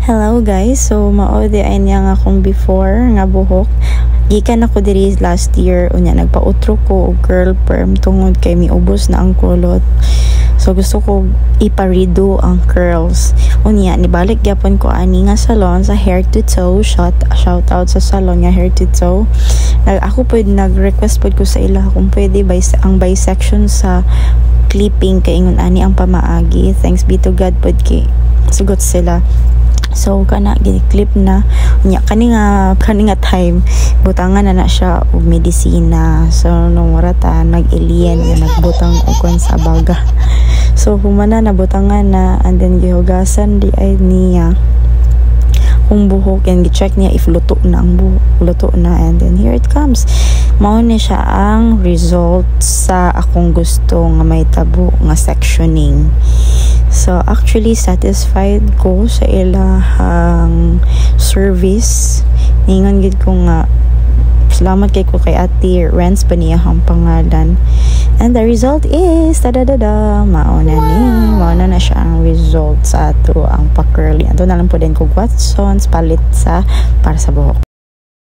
Hello guys, so mao di ay niya nga akong before nga buhok. Gikan ako diri last year unya nagpa-utro ko og curl perm tungod kay miubos na ang kulot. So gusto ko ipa-redo ang curls. Unya nibalik gyapon ko ani nga salon sa Hair to Toe. Shout out sa salon nga Hair to Toe. Ako pud nag-request pud ko sa ila kung pwede ang bisection sa clipping kay ingon ani ang pamaagi. Thanks be to God pud kay sugot sila. So kana gini-clip na nya kani nga time butangan na siya og medisina. So nung warata nag-alien nga nagbutang og sa baga. So humana na butangan na and then gihugasan di ay niya kung buhok and gi-check niya if luto na ang buhok, luto na, and then here it comes. Mao ni siya ang result sa akong gusto nga may tabo nga sectioning. So actually satisfied ko sa ilahang service. Ningon gid ko nga salamat kay ko kay Ate Renz pa niya ang pangalan. And the result is mao na siya ang result sa ato ang pa-curly. Ato na lang po din ko Watsons palit sa para sa buhok.